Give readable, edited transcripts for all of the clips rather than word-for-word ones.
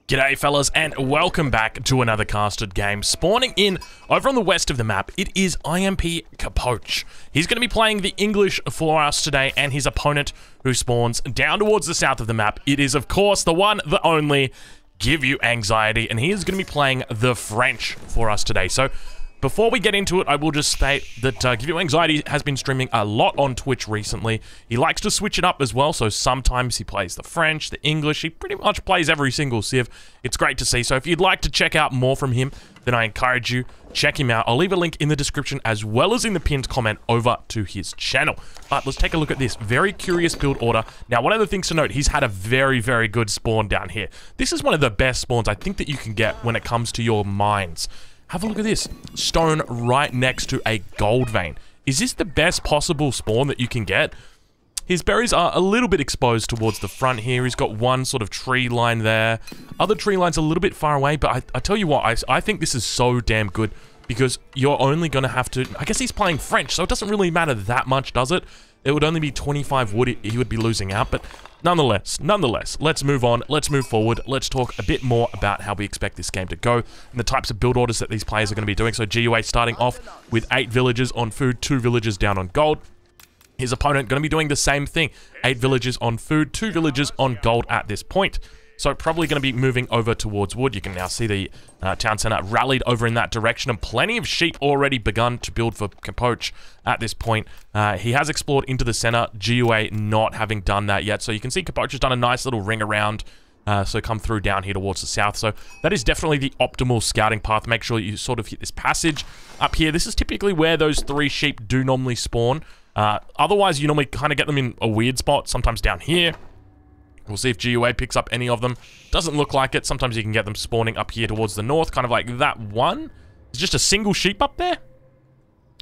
G'day fellas, and welcome back to another casted game. Spawning in over on the west of the map, it is IMP Capoche. He's going to be playing the English for us today, and his opponent who spawns down towards the south of the map, it is of course the one, the only, Give You Anxiety, and he is going to be playing the French for us today. So before we get into it, I will just state that Give You Anxiety has been streaming a lot on Twitch recently. He likes to switch it up as well, so sometimes he plays the French, the English. He pretty much plays every single civ. It's great to see. So if you'd like to check out more from him, then I encourage you, check him out. I'll leave a link in the description as well as in the pinned comment over to his channel. But let's take a look at this. Very curious build order. Now, one of the things to note, he's had a very, very good spawn down here. This is one of the best spawns I think that you can get when it comes to your mines. Have a look at this. Stone right next to a gold vein. Is this the best possible spawn that you can get? His berries are a little bit exposed towards the front here. He's got one sort of tree line there. Other tree lines a little bit far away, but I tell you what, I think this is so damn good because you're only going to have to... I guess he's playing French, so it doesn't really matter that much, does it? It would only be 25 wood he would be losing out, but nonetheless, let's move on, let's move forward, let's talk a bit more about how we expect this game to go and the types of build orders that these players are going to be doing. So GUA starting off with 8 villagers on food, 2 villagers down on gold. His opponent going to be doing the same thing, 8 villagers on food, 2 villagers on gold at this point. So probably going to be moving over towards wood. You can now see the town center rallied over in that direction, and plenty of sheep already begun to build for Capoche at this point. He has explored into the center, GUA not having done that yet. So you can see Capoche has done a nice little ring around, so come through down here towards the south. So that is definitely the optimal scouting path. Make sure you sort of hit this passage up here. This is typically where those 3 sheep do normally spawn. Otherwise, you normally kind of get them in a weird spot, sometimes down here. We'll see if GUA picks up any of them. Doesn't look like it. Sometimes you can get them spawning up here towards the north, kind of like that one. It's just a single sheep up there.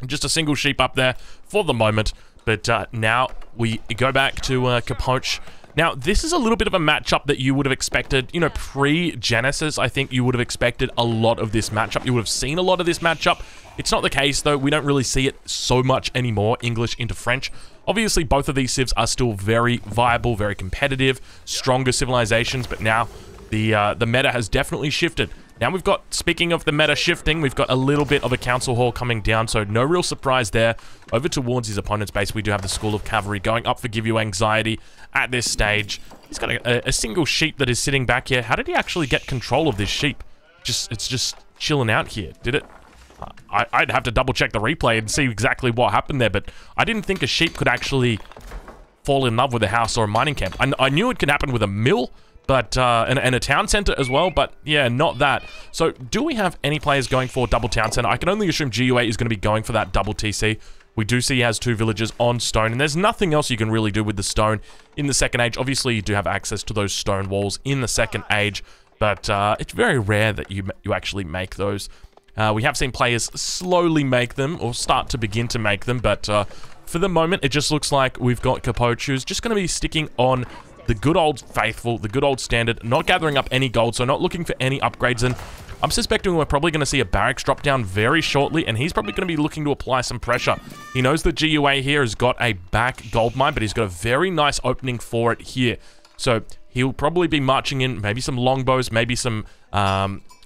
Just a single sheep up there for the moment. But now we go back to Capoche. Now, this is a little bit of a matchup that you would have expected. You know, pre-Genesis, I think you would have expected a lot of this matchup. You would have seen a lot of this matchup. It's not the case, though. We don't really see it so much anymore, English into French. Obviously, both of these civs are still very viable, very competitive, stronger civilizations, but now the meta has definitely shifted. Now we've got, speaking of the meta shifting, we've got a little bit of a council hall coming down, so no real surprise there. Over towards his opponent's base, we do have the School of Cavalry going up for Give You Anxiety at this stage. He's got a single sheep that is sitting back here. How did he actually get control of this sheep? It's just chilling out here, did it? I'd have to double check the replay and see exactly what happened there, but I didn't think a sheep could actually fall in love with a house or a mining camp. I knew it could happen with a mill, but and a town center as well, but yeah, not that. So do we have any players going for double town center? I can only assume GUA is going to be going for that double TC. We do see he has 2 villagers on stone, and there's nothing else you can really do with the stone in the second age. Obviously, you do have access to those stone walls in the second age, but it's very rare that you actually make those. We have seen players slowly make them, or start to begin to make them, but for the moment, it just looks like we've got Capoche who's just going to be sticking on the good old faithful, the good old standard, not gathering up any gold, so not looking for any upgrades, and I'm suspecting we're probably going to see a barracks drop down very shortly, and he's probably going to be looking to apply some pressure. He knows that GUA here has got a back gold mine, but he's got a very nice opening for it here. So he'll probably be marching in maybe some longbows, maybe some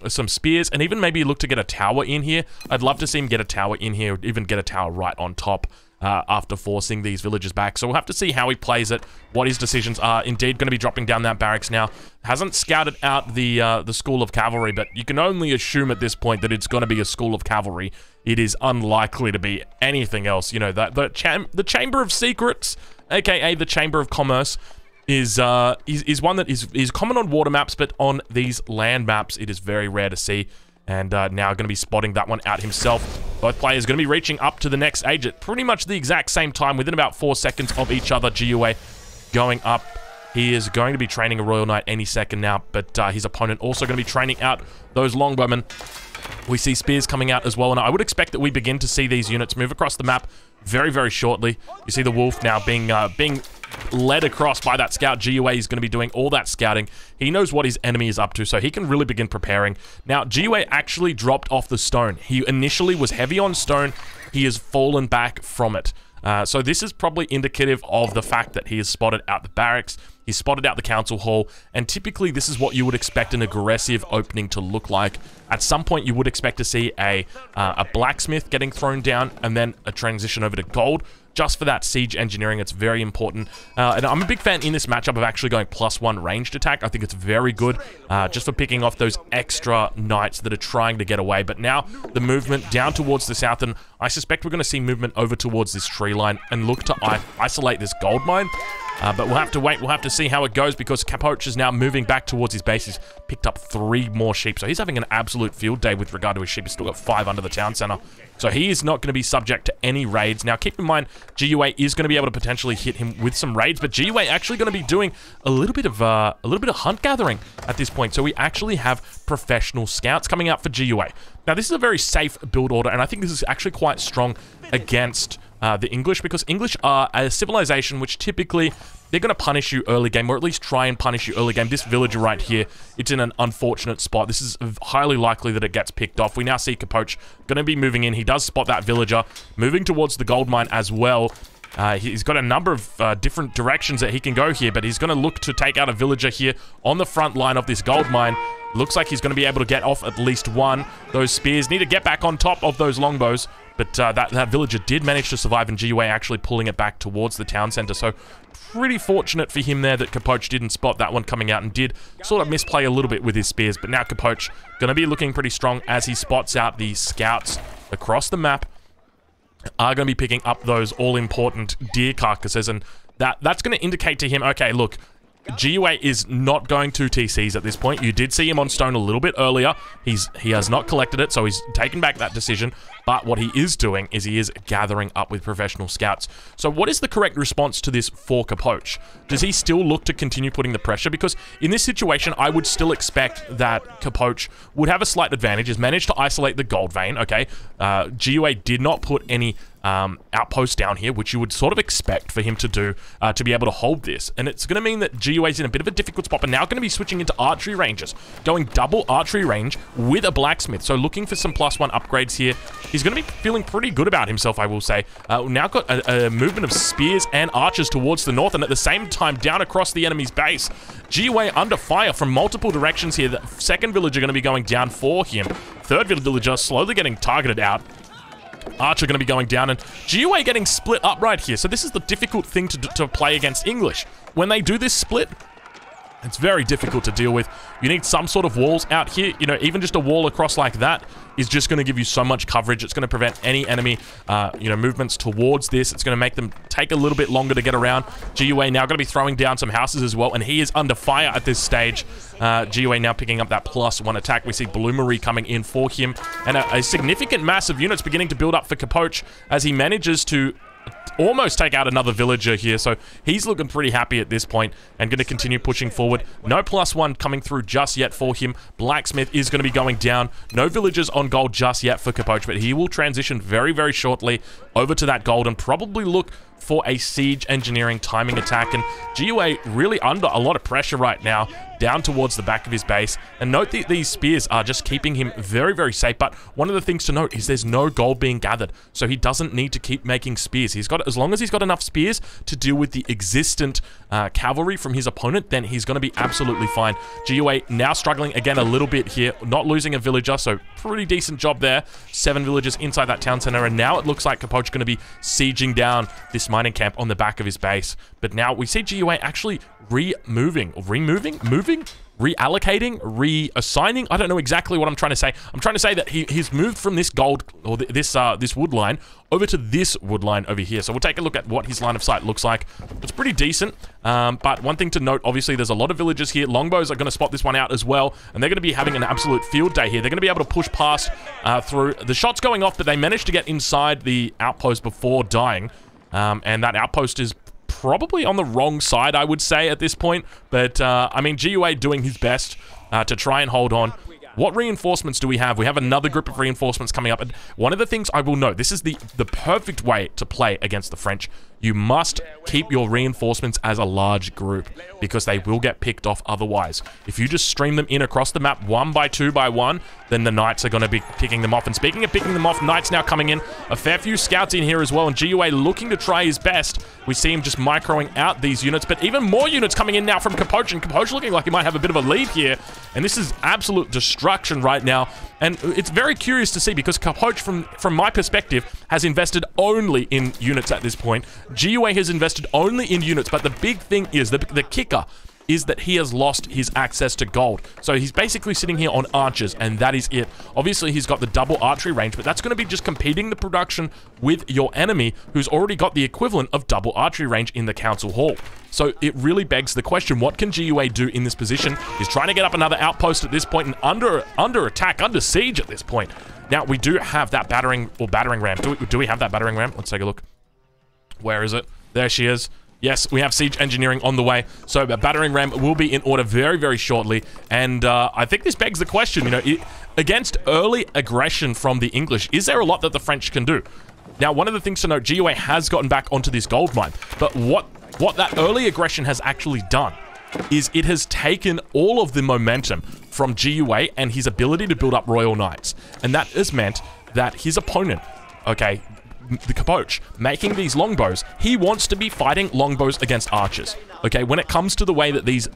spears, and even maybe look to get a tower in here. I'd love to see him get a tower in here, or even get a tower right on top after forcing these villagers back. So we'll have to see how he plays it, what his decisions are. Indeed, going to be dropping down that barracks now. Hasn't scouted out the School of Cavalry, but you can only assume at this point that it's going to be a School of Cavalry. It is unlikely to be anything else. You know, that the Chamber of Secrets, aka the Chamber of Commerce, is one that is common on water maps, but on these land maps, it is very rare to see. And now going to be spotting that one out himself. Both players going to be reaching up to the next age at pretty much the exact same time, within about 4 seconds of each other. GUA going up. He is going to be training a Royal Knight any second now, but his opponent also going to be training out those longbowmen. We see spears coming out as well, and I would expect that we begin to see these units move across the map very, very shortly. You see the wolf now being led across by that scout. GUA is going to be doing all that scouting. He knows what his enemy is up to, so he can really begin preparing. Now, GUA actually dropped off the stone. He initially was heavy on stone. He has fallen back from it. So this is probably indicative of the fact that he has spotted out the barracks, he's spotted out the council hall, and typically this is what you would expect an aggressive opening to look like. At some point you would expect to see a blacksmith getting thrown down, and then a transition over to gold, just for that siege engineering. It's very important. And I'm a big fan in this matchup of actually going +1 ranged attack. I think it's very good, just for picking off those extra knights that are trying to get away. But now the movement down towards the south, and I suspect we're going to see movement over towards this tree line and look to isolate this gold mine. But we'll have to wait. We'll have to see how it goes, because Capoche is now moving back towards his base. He's picked up 3 more sheep. So he's having an absolute field day with regard to his sheep. He's still got 5 under the town center. So he is not going to be subject to any raids. Now, keep in mind, GUA is going to be able to potentially hit him with some raids, but GUA actually going to be doing a little bit of hunt gathering at this point. So we actually have professional scouts coming out for GUA. Now, this is a very safe build order, and I think this is actually quite strong against the English, because English are a civilization which typically they're going to punish you early game, or at least try and punish you early game. This villager right here, it's in an unfortunate spot. This is highly likely that it gets picked off. We now see Capoche going to be moving in. He does spot that villager, moving towards the gold mine as well. He's got a number of different directions that he can go here, but he's going to look to take out a villager here on the front line of this gold mine. Looks like he's going to be able to get off at least one. Those spears need to get back on top of those longbows, but that villager did manage to survive, and GUA actually pulling it back towards the town center. So pretty fortunate for him there that Capoche didn't spot that one coming out and did sort of misplay a little bit with his spears. But now Capoche going to be looking pretty strong as he spots out the scouts across the map. Are going to be picking up those all-important deer carcasses, and that's going to indicate to him, okay, look, GUA is not going to TCs at this point. You did see him on stone a little bit earlier. He has not collected it, so he's taken back that decision. But what he is doing is he is gathering up with professional scouts. So what is the correct response to this for Capoche? Does he still look to continue putting the pressure? Because in this situation, I would still expect that Capoche would have a slight advantage. He's managed to isolate the gold vein, okay? GUA did not put any outpost down here, which you would sort of expect for him to do to be able to hold this. And it's going to mean that GUA's in a bit of a difficult spot, but now going to be switching into archery ranges, going double archery range with a blacksmith. So looking for some +1 upgrades here. He's going to be feeling pretty good about himself, I will say. Now got a movement of spears and archers towards the north, and at the same time down across the enemy's base. GUA under fire from multiple directions here. The second villager going to be going down for him. Third villager slowly getting targeted out. Archer going to be going down, and GUA getting split up right here. So this is the difficult thing to play against English. When they do this split, it's very difficult to deal with. You need some sort of walls out here. You know, even just a wall across like that is just going to give you so much coverage. It's going to prevent any enemy, movements towards this. It's going to make them take a little bit longer to get around. GUA now going to be throwing down some houses as well, and he is under fire at this stage. GUA now picking up that +1 attack. We see Bloomery coming in for him, and a significant mass of units beginning to build up for Capoche as he manages to almost take out another villager here. So he's looking pretty happy at this point and going to continue pushing forward. No +1 coming through just yet for him. Blacksmith is going to be going down. No villagers on gold just yet for Capoche, but he will transition very, very shortly over to that gold and probably look for a siege engineering timing attack. And GUA really under a lot of pressure right now, down towards the back of his base. And note that these spears are just keeping him very, very safe. But one of the things to note is there's no gold being gathered, so he doesn't need to keep making spears. He's got, as long as he's got enough spears to deal with the existent cavalry from his opponent, then he's going to be absolutely fine. GUA now struggling again a little bit here, not losing a villager, so pretty decent job there. 7 villagers inside that town center, and now it looks like Capoche going to be sieging down this mining camp on the back of his base. But now we see GUA actually reallocating, reassigning. I don't know exactly what I'm trying to say. I'm trying to say that he's moved from this gold, or this wood line, over to this wood line over here. So we'll take a look at what his line of sight looks like. It's pretty decent, but one thing to note, obviously, there's a lot of villagers here. Longbows are going to spot this one out as well, and they're going to be having an absolute field day here. They're going to be able to push past through the shots going off, but they managed to get inside the outpost before dying, and that outpost is probably on the wrong side, I would say, at this point. But, I mean, GUA doing his best to try and hold on. What reinforcements do we have? We have another group of reinforcements coming up. And one of the things I will note, this is the perfect way to play against the French. You must keep your reinforcements as a large group, because they will get picked off otherwise. If you just stream them in across the map 1 by 2 by 1, then the Knights are going to be picking them off. And speaking of picking them off, Knights now coming in. A fair few scouts in here as well, and GUA looking to try his best. We see him just microing out these units, but even more units coming in now from Capoche, and Capoche looking like he might have a bit of a lead here. And this is absolute destruction right now. And it's very curious to see because Capoche, from my perspective, has invested only in units at this point. GUA has invested only in units, but the big thing is, the kicker is that he has lost his access to gold. So he's basically sitting here on archers, and that is it. Obviously, he's got the double archery range, but that's going to be just competing the production with your enemy, who's already got the equivalent of double archery range in the council hall. So it really begs the question, what can GUA do in this position? He's trying to get up another outpost at this point, and under attack, under siege at this point. Now, we do have that battering ram. Do we have that battering ram? Let's take a look. Where is it? There she is. Yes, we have siege engineering on the way, so a battering ram will be in order very, very shortly. And I think this begs the question, you know, against early aggression from the English, is there a lot that the French can do? Now, one of the things to note, GUA has gotten back onto this gold mine, but what that early aggression has actually done is it has taken all of the momentum from GUA and his ability to build up Royal Knights. And that has meant that his opponent, okay, the Capoche, making these longbows, he wants to be fighting longbows against archers. Okay, when it comes to the way that these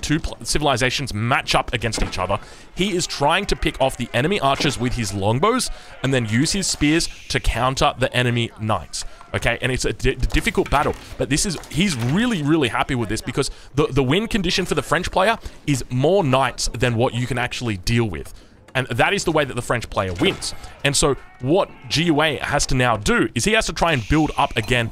two civilizations match up against each other, he is trying to pick off the enemy archers with his longbows and then use his spears to counter the enemy knights. Okay, and it's a difficult battle, but he's really, really happy with this because the win condition for the French player is more knights than what you can actually deal with. And that is the way that the French player wins. And so what GUA has to now do is he has to try and build up again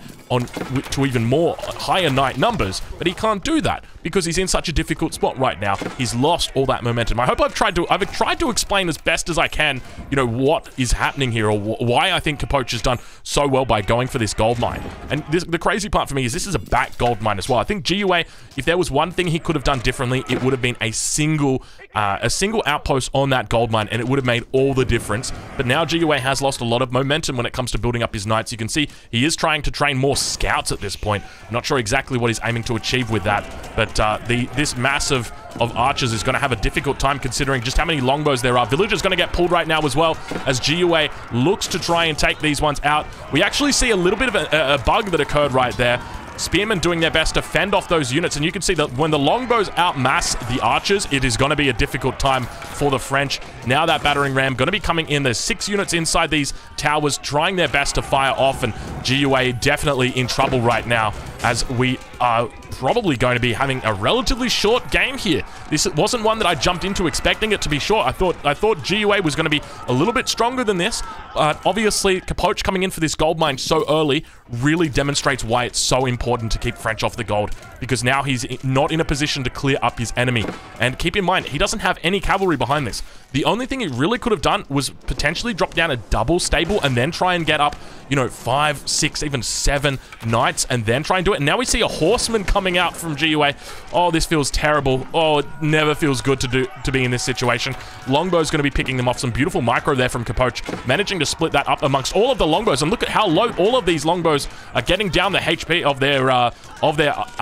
to even more higher knight numbers, but he can't do that because he's in such a difficult spot right now. He's lost all that momentum. I hope I've tried to explain as best as I can, you know, what is happening here or why I think Capoche has done so well by going for this gold mine. And the crazy part for me is this is a back gold mine as well. I think GUA, if there was one thing he could have done differently, it would have been a single outpost on that gold mine, and it would have made all the difference. But now GUA has lost a lot of momentum when it comes to building up his knights. You can see he is trying to train more scouts at this point. I'm not sure exactly what he's aiming to achieve with that, but this mass of archers is going to have a difficult time considering just how many longbows there are. Villager's going to get pulled right now as well as GUA looks to try and take these ones out. We actually see a little bit of a bug that occurred right there. Spearmen doing their best to fend off those units, and you can see that when the longbows outmass the archers, it is going to be a difficult time for the French. Now that battering ram going to be coming in. There's 6 units inside these towers trying their best to fire off, and GUA definitely in trouble right now as we are probably going to be having a relatively short game here. This wasn't one that I jumped into expecting it to be short. I thought GUA was going to be a little bit stronger than this. Obviously, Capoche coming in for this gold mine so early really demonstrates why it's so important to keep French off the gold, because now he's not in a position to clear up his enemy. And keep in mind, he doesn't have any cavalry behind this. The only thing he really could have done was potentially drop down a double stable and then try and get up, you know, 5, 6, even 7 knights and then try and do it. And now we see a horseman coming out from GUA. Oh, this feels terrible. Oh, it never feels good to be in this situation. Longbow's going to be picking them off. Some beautiful micro there from Capoche, managing to split that up amongst all of the longbows. And look at how low all of these longbows are getting down the HP of their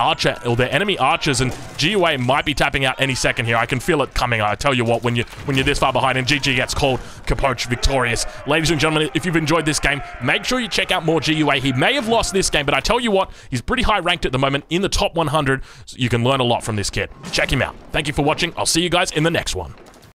archer or their enemy archers. And GUA might be tapping out any second here. I can feel it coming. I tell you what, when you're this far behind, and GG gets called, Capoche victorious. Ladies and gentlemen, if you've enjoyed this game, make sure you check out more GUA. He may have lost this game, but I tell you what, he's pretty high ranked at the moment in the top 100, so you can learn a lot from this kid. Check him out. Thank you for watching. I'll see you guys in the next one.